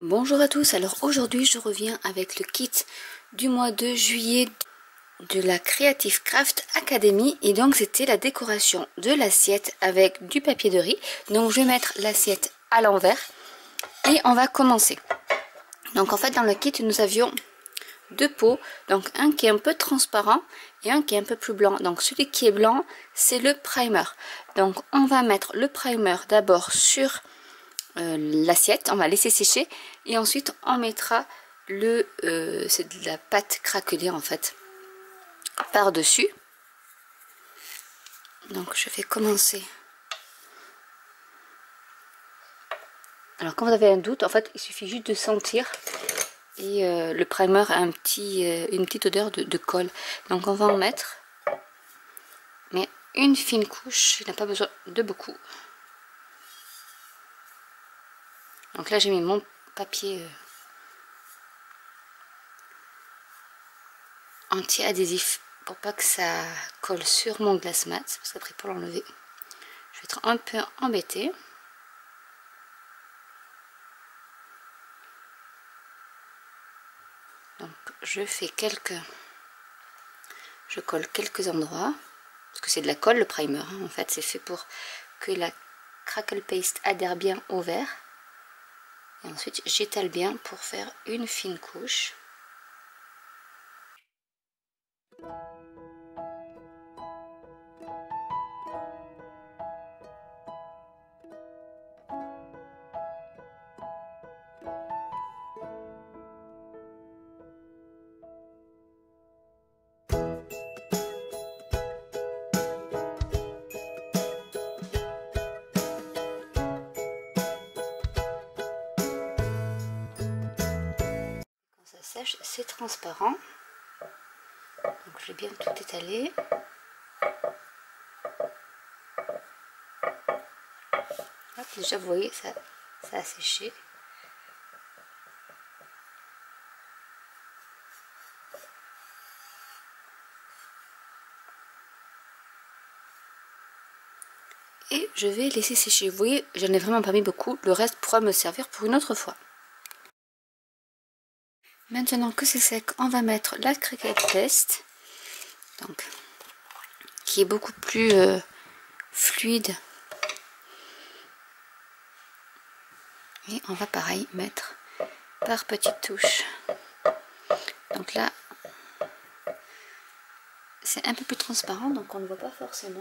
Bonjour à tous, alors aujourd'hui je reviens avec le kit du mois de juillet de la Creative Craft Academy et donc c'était la décoration de l'assiette avec du papier de riz. Donc je vais mettre l'assiette à l'envers et on va commencer. Donc en fait dans le kit nous avions deux pots, donc un qui est un peu transparent et un qui est un peu plus blanc. Donc celui qui est blanc c'est le primer. Donc on va mettre le primer d'abord sur l'assiette, on va laisser sécher et ensuite on mettra c'est de la pâte craquelée en fait par dessus. Donc je vais commencer. Alors quand vous avez un doute, en fait il suffit juste de sentir et le primer a une petite odeur de colle. Donc on va en mettre, mais une fine couche, il n'a pas besoin de beaucoup. Donc là j'ai mis mon papier anti-adhésif pour pas que ça colle sur mon glace mat, parce qu'après pour l'enlever je vais être un peu embêtée. Donc je colle quelques endroits, parce que c'est de la colle le primer, hein. En fait c'est fait pour que la crackle paste adhère bien au verre. Et ensuite j'étale bien pour faire une fine couche. Sèche, c'est transparent, donc je vais bien tout étaler. Hop, déjà vous voyez ça a séché. Et je vais laisser sécher. Vous voyez, j'en ai vraiment pas mis beaucoup, le reste pourra me servir pour une autre fois. Maintenant que c'est sec, on va mettre la Cricut Paste, donc qui est beaucoup plus fluide. Et on va pareil mettre par petites touches. Donc là, c'est un peu plus transparent, donc on ne voit pas forcément.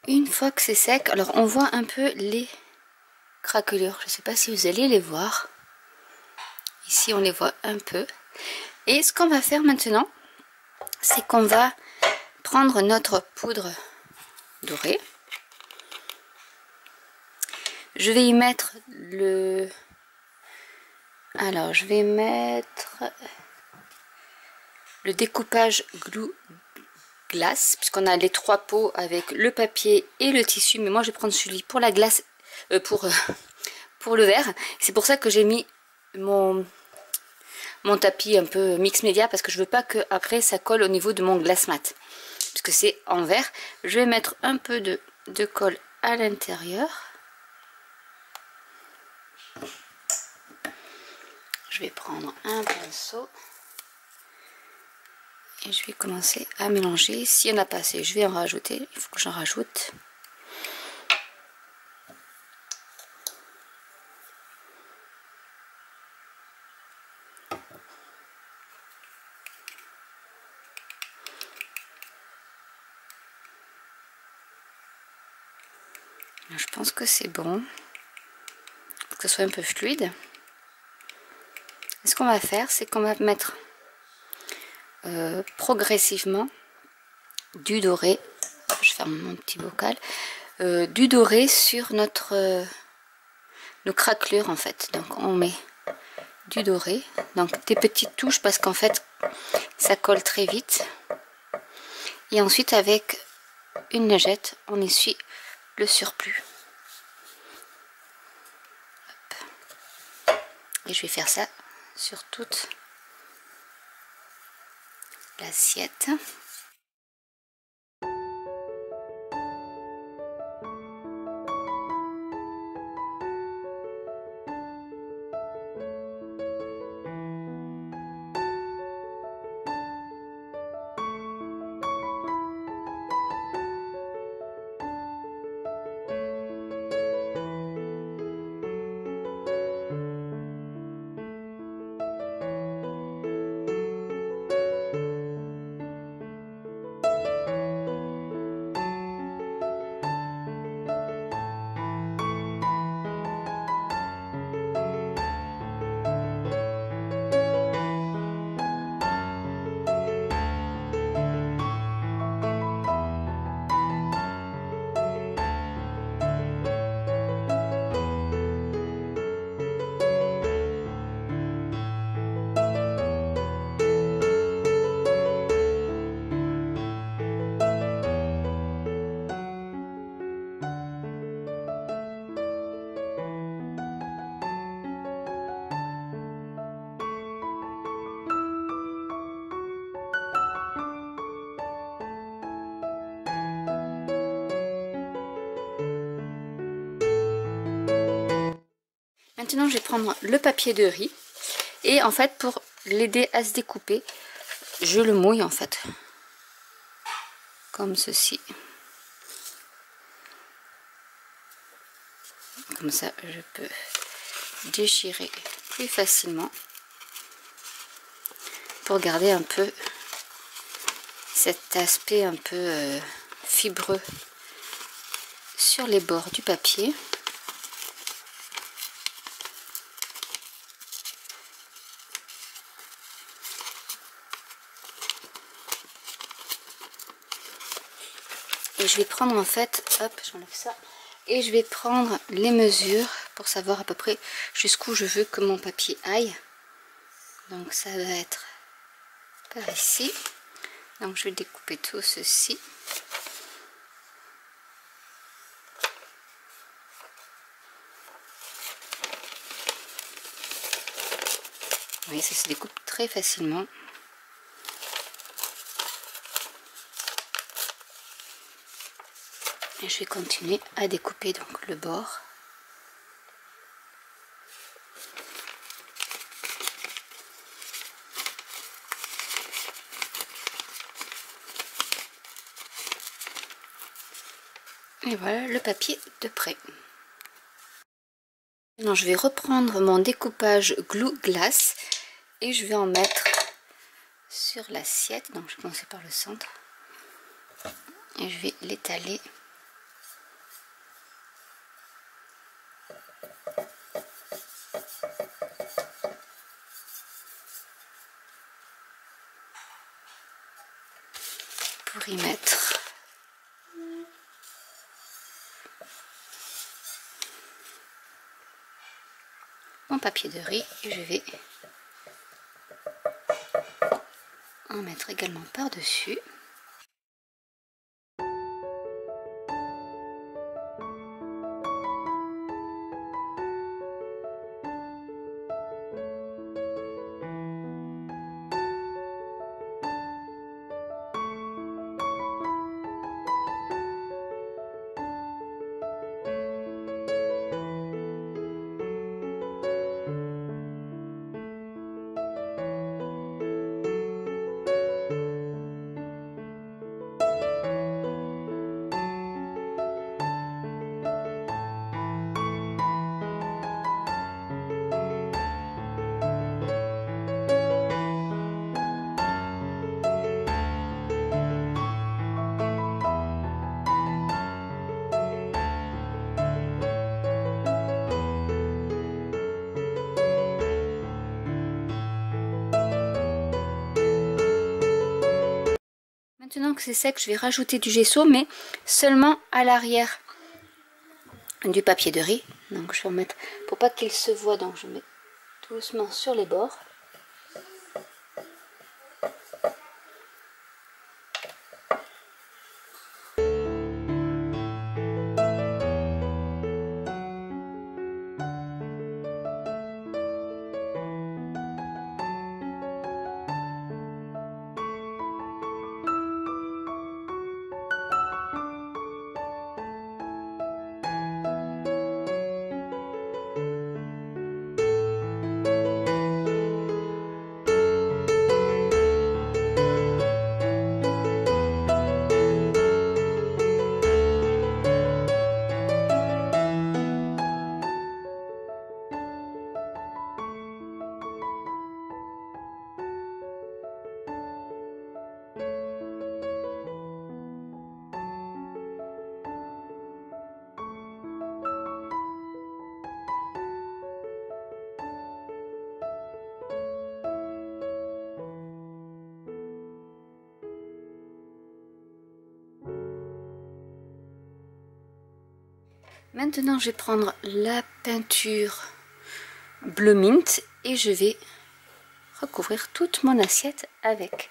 Une fois que c'est sec, alors on voit un peu les craquelures. Je ne sais pas si vous allez les voir. Ici on les voit un peu. Et ce qu'on va faire maintenant, c'est qu'on va prendre notre poudre dorée. Je vais y mettre alors je vais mettre le découpage glue glace, puisqu'on a les trois pots avec le papier et le tissu, mais moi je vais prendre celui pour la glace, pour le verre. C'est pour ça que j'ai mis mon tapis un peu mix média, parce que je veux pas que après ça colle au niveau de mon glace mat, puisque c'est en verre. Je vais mettre un peu de colle à l'intérieur. Je vais prendre un pinceau et je vais commencer à mélanger. S'il n'y en a pas assez, je vais en rajouter. Il faut que j'en rajoute. Je pense que c'est bon. Pour que ce soit un peu fluide. Et ce qu'on va faire, c'est qu'on va mettre progressivement du doré. Je ferme mon petit bocal. Du doré sur nos craquelures en fait. Donc on met du doré, donc des petites touches parce qu'en fait ça colle très vite. Et ensuite avec une lingette on essuie le surplus. Hop. Et je vais faire ça sur toute l'assiette. Maintenant je vais prendre le papier de riz et en fait pour l'aider à se découper, je le mouille en fait, comme ceci. Comme ça je peux déchirer plus facilement pour garder un peu cet aspect un peu fibreux sur les bords du papier. Et je vais prendre en fait, hop, j'enlève ça, et je vais prendre les mesures pour savoir à peu près jusqu'où je veux que mon papier aille. Donc ça va être par ici. Donc je vais découper tout ceci. Vous voyez, ça se découpe très facilement. Et je vais continuer à découper donc le bord. Et voilà le papier de prêt. Maintenant je vais reprendre mon découpage glue glace et je vais en mettre sur l'assiette. Donc je vais commencer par le centre et je vais l'étaler. Pour y mettre mon papier de riz et je vais en mettre également par dessus. Maintenant que c'est sec, je vais rajouter du gesso, mais seulement à l'arrière du papier de riz. Donc je vais en mettre, pour pas qu'il se voit, donc je mets doucement sur les bords. Maintenant, je vais prendre la peinture bleu mint et je vais recouvrir toute mon assiette avec.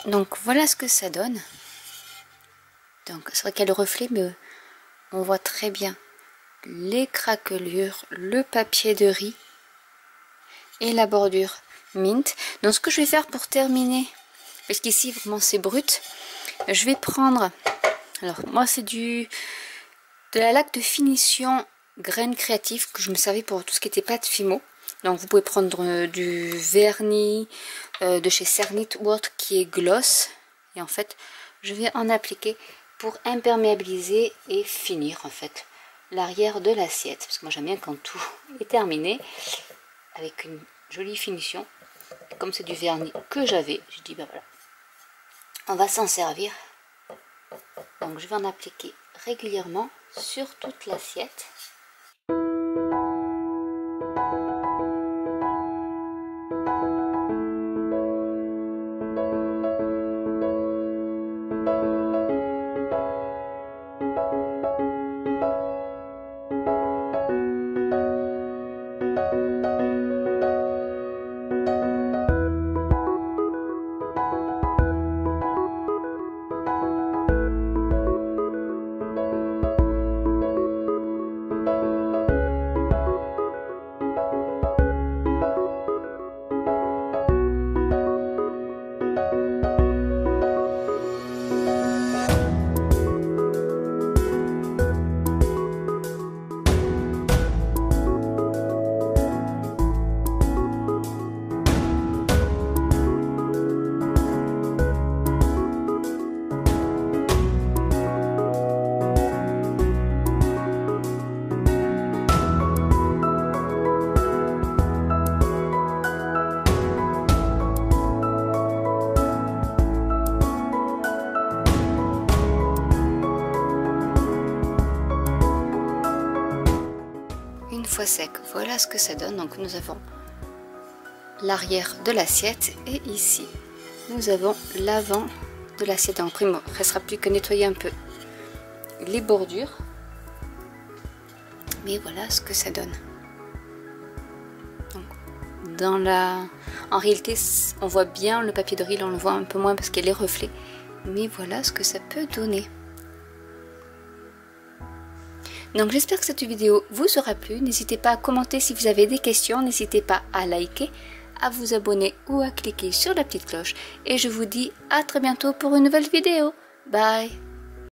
Donc voilà ce que ça donne. Donc c'est vrai qu'il y a le reflet, mais on voit très bien les craquelures, le papier de riz et la bordure mint. Donc ce que je vais faire pour terminer, parce qu'ici vraiment c'est brut, je vais prendre, alors moi c'est de la laque de finition graines créatives que je me servais pour tout ce qui était pâte Fimo. Donc vous pouvez prendre du vernis de chez Cernit ou autre qui est gloss. Et en fait, je vais en appliquer pour imperméabiliser et finir en fait l'arrière de l'assiette. Parce que moi j'aime bien quand tout est terminé avec une jolie finition. Et comme c'est du vernis que j'avais, je dis ben voilà, on va s'en servir. Donc je vais en appliquer régulièrement sur toute l'assiette. fois sec. Voilà ce que ça donne. Donc nous avons l'arrière de l'assiette et ici nous avons l'avant de l'assiette. Donc il ne restera plus que nettoyer un peu les bordures. Mais voilà ce que ça donne. Donc, en réalité, on voit bien le papier de riz, là on le voit un peu moins parce qu'il y a les reflets. Mais voilà ce que ça peut donner. Donc j'espère que cette vidéo vous aura plu. N'hésitez pas à commenter si vous avez des questions. N'hésitez pas à liker, à vous abonner ou à cliquer sur la petite cloche. Et je vous dis à très bientôt pour une nouvelle vidéo. Bye!